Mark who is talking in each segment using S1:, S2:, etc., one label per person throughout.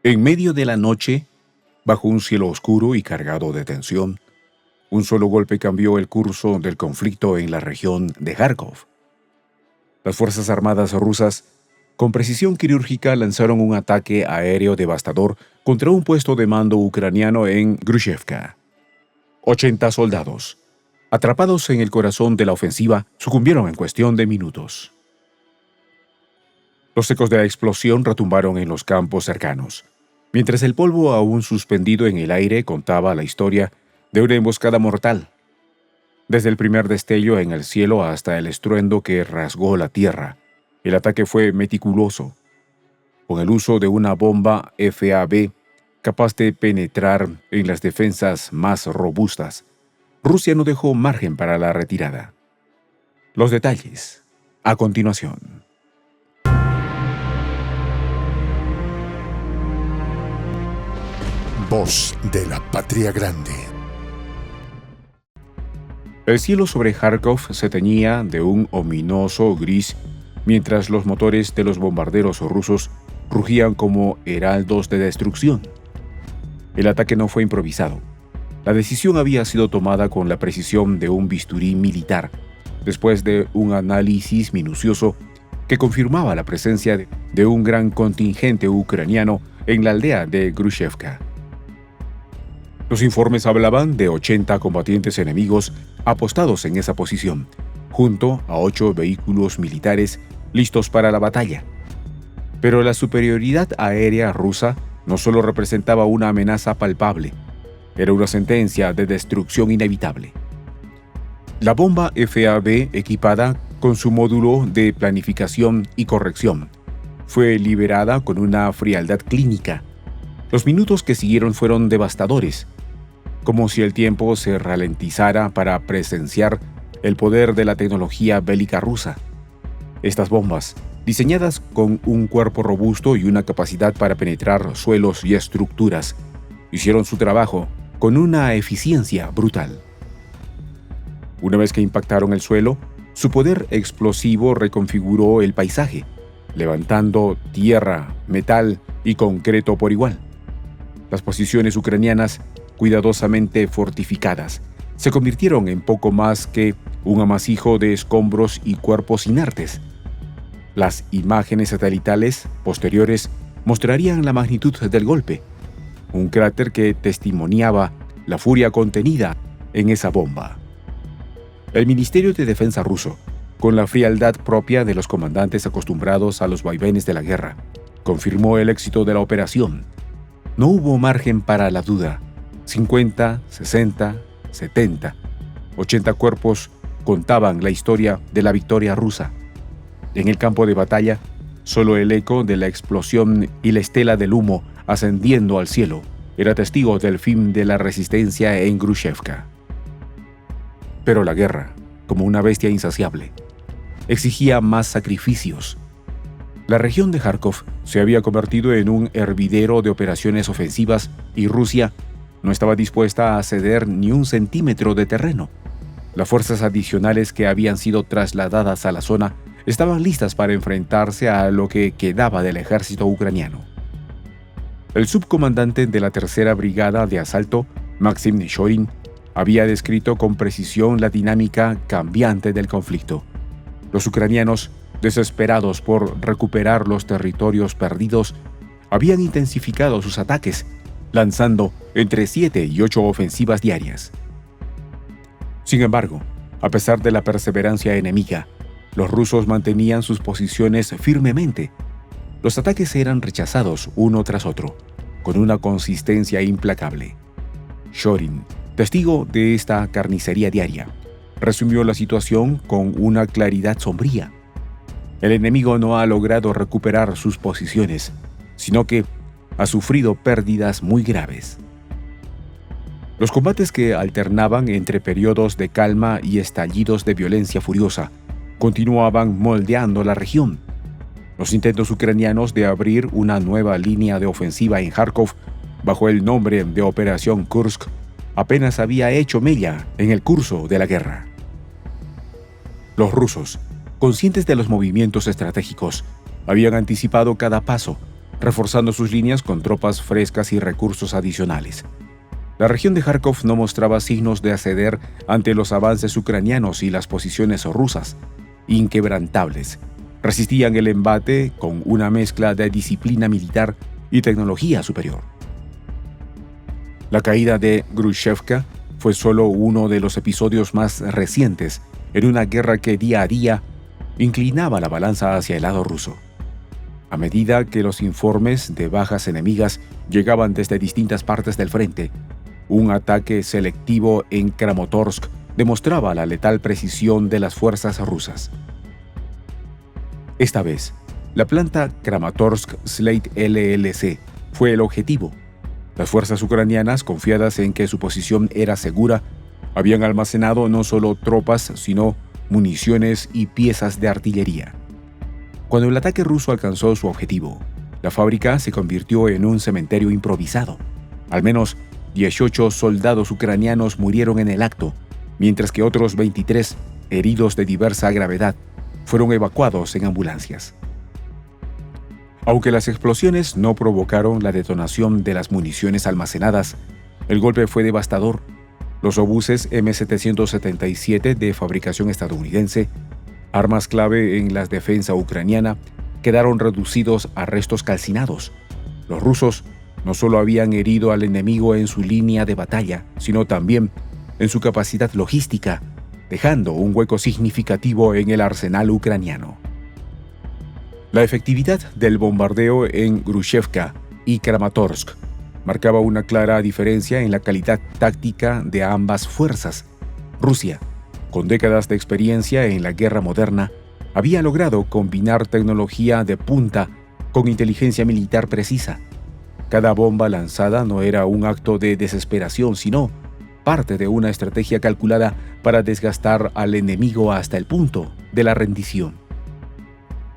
S1: En medio de la noche, bajo un cielo oscuro y cargado de tensión, un solo golpe cambió el curso del conflicto en la región de Kharkov. Las Fuerzas Armadas rusas, con precisión quirúrgica, lanzaron un ataque aéreo devastador contra un puesto de mando ucraniano en Grushevka. 80 soldados, atrapados en el corazón de la ofensiva, sucumbieron en cuestión de minutos. Los ecos de la explosión retumbaron en los campos cercanos, mientras el polvo aún suspendido en el aire contaba la historia de una emboscada mortal. Desde el primer destello en el cielo hasta el estruendo que rasgó la tierra, el ataque fue meticuloso, con el uso de una bomba FAB capaz de penetrar en las defensas más robustas. Rusia no dejó margen para la retirada. Los detalles, a continuación.
S2: Voz de la Patria Grande.
S1: El cielo sobre Kharkov se teñía de un ominoso gris mientras los motores de los bombarderos rusos rugían como heraldos de destrucción. El ataque no fue improvisado. La decisión había sido tomada con la precisión de un bisturí militar, después de un análisis minucioso que confirmaba la presencia de un gran contingente ucraniano en la aldea de Grushevka. Los informes hablaban de 80 combatientes enemigos apostados en esa posición, junto a 8 vehículos militares listos para la batalla. Pero la superioridad aérea rusa no solo representaba una amenaza palpable, era una sentencia de destrucción inevitable. La bomba FAB, equipada con su módulo de planificación y corrección, fue liberada con una frialdad clínica. Los minutos que siguieron fueron devastadores, como si el tiempo se ralentizara para presenciar el poder de la tecnología bélica rusa. Estas bombas, diseñadas con un cuerpo robusto y una capacidad para penetrar suelos y estructuras, hicieron su trabajo con una eficiencia brutal. Una vez que impactaron el suelo, su poder explosivo reconfiguró el paisaje, levantando tierra, metal y concreto por igual. Las posiciones ucranianas, cuidadosamente fortificadas, se convirtieron en poco más que un amasijo de escombros y cuerpos inertes. Las imágenes satelitales posteriores mostrarían la magnitud del golpe, un cráter que testimoniaba la furia contenida en esa bomba. El Ministerio de Defensa ruso, con la frialdad propia de los comandantes acostumbrados a los vaivenes de la guerra, confirmó el éxito de la operación. No hubo margen para la duda. 50, 60, 70, 80 cuerpos contaban la historia de la victoria rusa. En el campo de batalla, solo el eco de la explosión y la estela del humo ascendiendo al cielo era testigo del fin de la resistencia en Grushevka. Pero la guerra, como una bestia insaciable, exigía más sacrificios. La región de Kharkov se había convertido en un hervidero de operaciones ofensivas y Rusia no estaba dispuesta a ceder ni un centímetro de terreno. Las fuerzas adicionales que habían sido trasladadas a la zona estaban listas para enfrentarse a lo que quedaba del ejército ucraniano. El subcomandante de la Tercera Brigada de Asalto, Maxim Shorin, había descrito con precisión la dinámica cambiante del conflicto. Los ucranianos, desesperados por recuperar los territorios perdidos, habían intensificado sus ataques, lanzando entre 7 y 8 ofensivas diarias. Sin embargo, a pesar de la perseverancia enemiga, los rusos mantenían sus posiciones firmemente. Los ataques eran rechazados uno tras otro, con una consistencia implacable. Shorin, testigo de esta carnicería diaria, resumió la situación con una claridad sombría. El enemigo no ha logrado recuperar sus posiciones, sino que ha sufrido pérdidas muy graves. Los combates que alternaban entre periodos de calma y estallidos de violencia furiosa continuaban moldeando la región. Los intentos ucranianos de abrir una nueva línea de ofensiva en Kharkov bajo el nombre de Operación Kursk apenas había hecho mella en el curso de la guerra. Los rusos, conscientes de los movimientos estratégicos, habían anticipado cada paso, reforzando sus líneas con tropas frescas y recursos adicionales. La región de Kharkov no mostraba signos de ceder ante los avances ucranianos y las posiciones rusas, inquebrantables, resistían el embate con una mezcla de disciplina militar y tecnología superior. La caída de Grushevka fue solo uno de los episodios más recientes en una guerra que día a día inclinaba la balanza hacia el lado ruso. A medida que los informes de bajas enemigas llegaban desde distintas partes del frente, un ataque selectivo en Kramatorsk demostraba la letal precisión de las fuerzas rusas. Esta vez, la planta Kramatorsk Slate LLC fue el objetivo. Las fuerzas ucranianas, confiadas en que su posición era segura, habían almacenado no solo tropas, sino municiones y piezas de artillería. Cuando el ataque ruso alcanzó su objetivo, la fábrica se convirtió en un cementerio improvisado. Al menos 18 soldados ucranianos murieron en el acto, mientras que otros 23, heridos de diversa gravedad, fueron evacuados en ambulancias. Aunque las explosiones no provocaron la detonación de las municiones almacenadas, el golpe fue devastador. Los obuses M777 de fabricación estadounidense, armas clave en la defensa ucraniana, quedaron reducidos a restos calcinados. Los rusos no solo habían herido al enemigo en su línea de batalla, sino también en su capacidad logística, dejando un hueco significativo en el arsenal ucraniano. La efectividad del bombardeo en Grushevka y Kramatorsk marcaba una clara diferencia en la calidad táctica de ambas fuerzas. Rusia, con décadas de experiencia en la guerra moderna, había logrado combinar tecnología de punta con inteligencia militar precisa. Cada bomba lanzada no era un acto de desesperación, sino parte de una estrategia calculada para desgastar al enemigo hasta el punto de la rendición.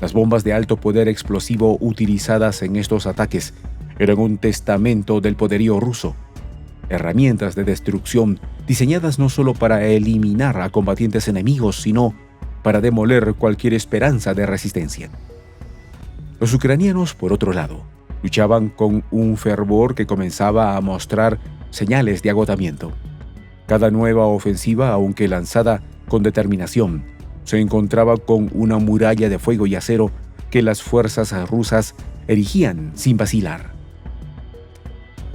S1: Las bombas de alto poder explosivo utilizadas en estos ataques eran un testamento del poderío ruso, herramientas de destrucción diseñadas no solo para eliminar a combatientes enemigos, sino para demoler cualquier esperanza de resistencia. Los ucranianos, por otro lado, luchaban con un fervor que comenzaba a mostrar señales de agotamiento. Cada nueva ofensiva, aunque lanzada con determinación, se encontraba con una muralla de fuego y acero que las fuerzas rusas erigían sin vacilar.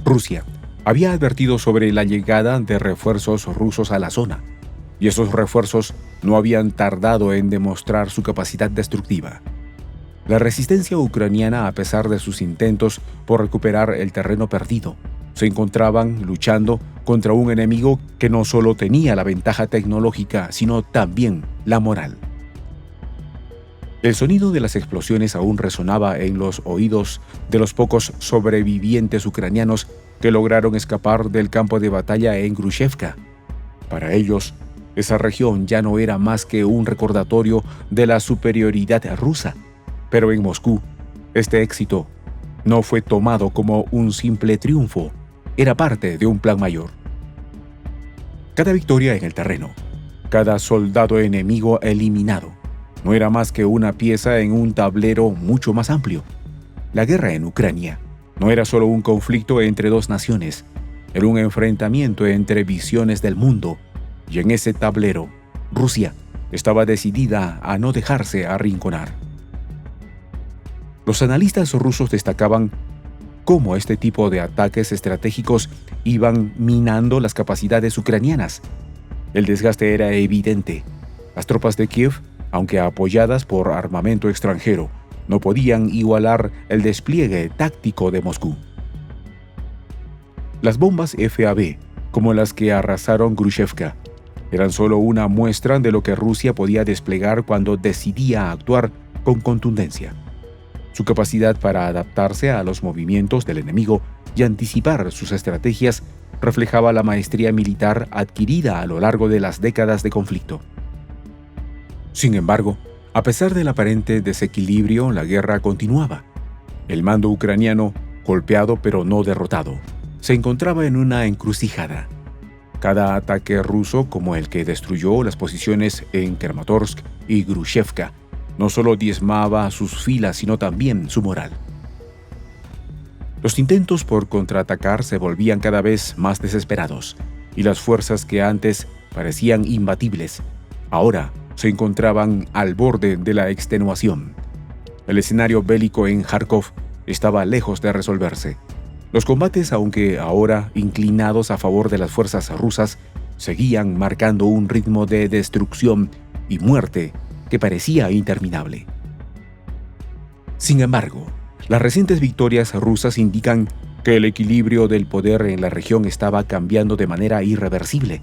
S1: Rusia había advertido sobre la llegada de refuerzos rusos a la zona, y esos refuerzos no habían tardado en demostrar su capacidad destructiva. La resistencia ucraniana, a pesar de sus intentos por recuperar el terreno perdido, se encontraban luchando contra un enemigo que no solo tenía la ventaja tecnológica, sino también la moral. El sonido de las explosiones aún resonaba en los oídos de los pocos sobrevivientes ucranianos que lograron escapar del campo de batalla en Grushevka. Para ellos, esa región ya no era más que un recordatorio de la superioridad rusa. Pero en Moscú, este éxito no fue tomado como un simple triunfo, era parte de un plan mayor. Cada victoria en el terreno, cada soldado enemigo eliminado, no era más que una pieza en un tablero mucho más amplio. La guerra en Ucrania no era solo un conflicto entre dos naciones, era un enfrentamiento entre visiones del mundo, y en ese tablero, Rusia estaba decidida a no dejarse arrinconar. Los analistas rusos destacaban cómo este tipo de ataques estratégicos iban minando las capacidades ucranianas. El desgaste era evidente. Las tropas de Kiev, aunque apoyadas por armamento extranjero, no podían igualar el despliegue táctico de Moscú. Las bombas FAB, como las que arrasaron Grushevka, eran solo una muestra de lo que Rusia podía desplegar cuando decidía actuar con contundencia. Su capacidad para adaptarse a los movimientos del enemigo y anticipar sus estrategias reflejaba la maestría militar adquirida a lo largo de las décadas de conflicto. Sin embargo, a pesar del aparente desequilibrio, la guerra continuaba. El mando ucraniano, golpeado pero no derrotado, se encontraba en una encrucijada. Cada ataque ruso, como el que destruyó las posiciones en Kramatorsk y Grushevka, no solo diezmaba sus filas, sino también su moral. Los intentos por contraatacar se volvían cada vez más desesperados, y las fuerzas que antes parecían imbatibles, ahora se encontraban al borde de la extenuación. El escenario bélico en Járkov estaba lejos de resolverse. Los combates, aunque ahora inclinados a favor de las fuerzas rusas, seguían marcando un ritmo de destrucción y muerte que parecía interminable. Sin embargo, las recientes victorias rusas indican que el equilibrio del poder en la región estaba cambiando de manera irreversible.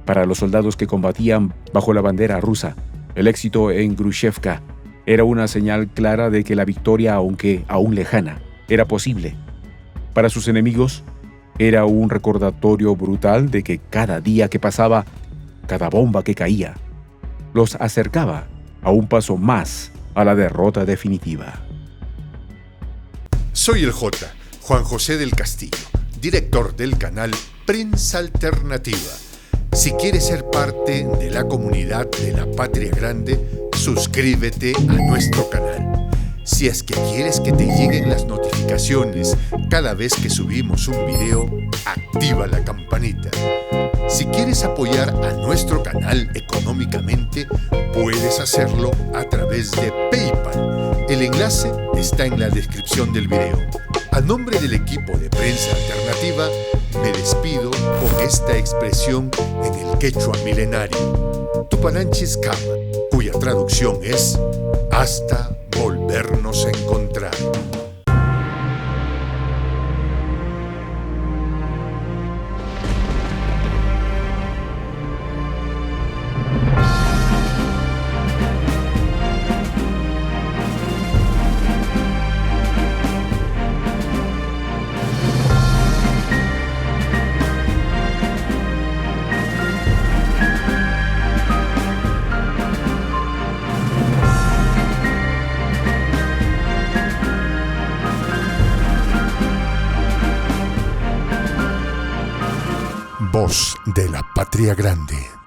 S1: Para los soldados que combatían bajo la bandera rusa, el éxito en Grushevka era una señal clara de que la victoria, aunque aún lejana, era posible. Para sus enemigos, era un recordatorio brutal de que cada día que pasaba, cada bomba que caía, los acercaba a un paso más a la derrota definitiva.
S2: Soy el Juan José del Castillo, director del canal Prensa Alternativa. Si quieres ser parte de la comunidad de la Patria Grande, suscríbete a nuestro canal. Si es que quieres que te lleguen las notificaciones cada vez que subimos un video, activa la campanita. Si quieres apoyar a nuestro canal económicamente, puedes hacerlo a través de PayPal. El enlace está en la descripción del video. A nombre del equipo de Prensa Alternativa, me despido con esta expresión en el quechua milenario, Tupananchis Kama, cuya traducción es hasta volvernos a encontrar. Voz de la Patria Grande.